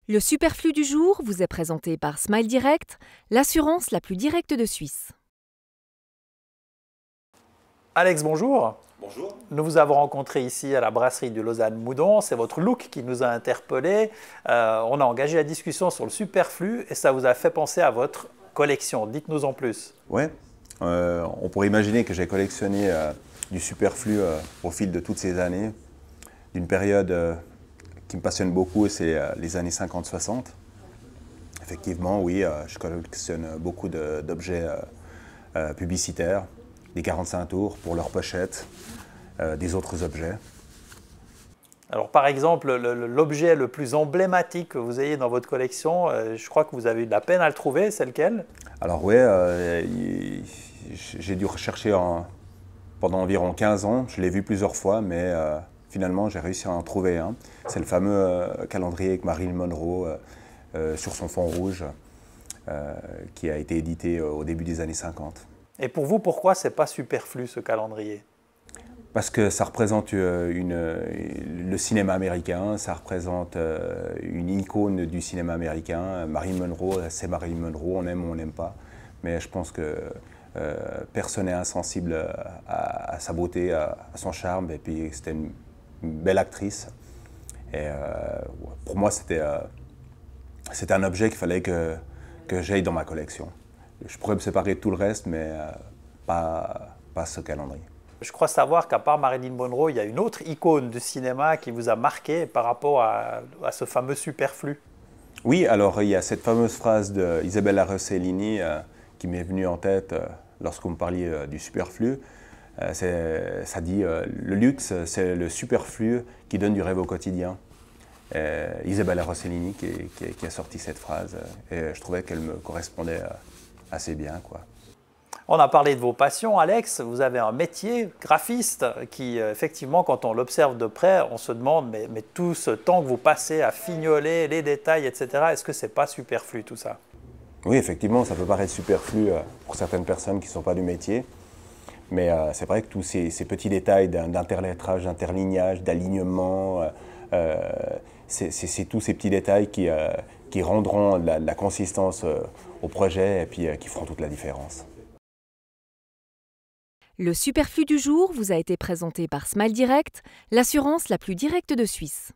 Le superflu du jour vous est présenté par Smile Direct, l'assurance la plus directe de Suisse. Alex, bonjour. Bonjour. Nous vous avons rencontré ici à la brasserie du Lausanne-Moudon. C'est votre look qui nous a interpellés. On a engagé la discussion sur le superflu et ça vous a fait penser à votre collection. Dites-nous en plus. Ouais, on pourrait imaginer que j'ai collectionné du superflu au fil de toutes ces années, d'une période qui me passionne beaucoup, c'est les années 50-60. Effectivement, oui, je collectionne beaucoup d'objets publicitaires, des 45 tours pour leurs pochettes, des autres objets. Alors par exemple, l'objet le plus emblématique que vous ayez dans votre collection, je crois que vous avez eu de la peine à le trouver, c'est lequel? Alors oui, j'ai dû rechercher pendant environ 15 ans. Je l'ai vu plusieurs fois, mais finalement j'ai réussi à en trouver un. C'est le fameux calendrier avec Marilyn Monroe sur son fond rouge, qui a été édité au début des années 50. Et pour vous, pourquoi c'est pas superflu ce calendrier? Parce que ça représente le cinéma américain, ça représente une icône du cinéma américain. Marilyn Monroe, c'est Marilyn Monroe, on aime ou on n'aime pas. Mais je pense que personne n'est insensible à sa beauté, à son charme. Et puis c'était une belle actrice. Et pour moi, c'était un objet qu'il fallait que j'aille dans ma collection. Je pourrais me séparer de tout le reste, mais pas ce calendrier. Je crois savoir qu'à part Marilyn Monroe, il y a une autre icône du cinéma qui vous a marqué par rapport à ce fameux superflu. Oui, alors il y a cette fameuse phrase d'Isabella Rossellini qui m'est venue en tête lorsque vous me parliez du superflu. Ça dit le luxe, c'est le superflu qui donne du rêve au quotidien. Isabella Rossellini qui a sorti cette phrase et je trouvais qu'elle me correspondait assez bien, quoi. On a parlé de vos passions, Alex. Vous avez un métier, graphiste, qui, effectivement, quand on l'observe de près, on se demande, mais tout ce temps que vous passez à fignoler les détails, etc., est-ce que ce n'est pas superflu tout ça? Oui, effectivement, ça peut paraître superflu pour certaines personnes qui ne sont pas du métier. Mais c'est vrai que tous ces petits détails d'interlettrage, d'interlignage, d'alignement, c'est tous ces petits détails qui rendront la consistance au projet et puis qui feront toute la différence. Le superflu du jour vous a été présenté par Smile Direct, l'assurance la plus directe de Suisse.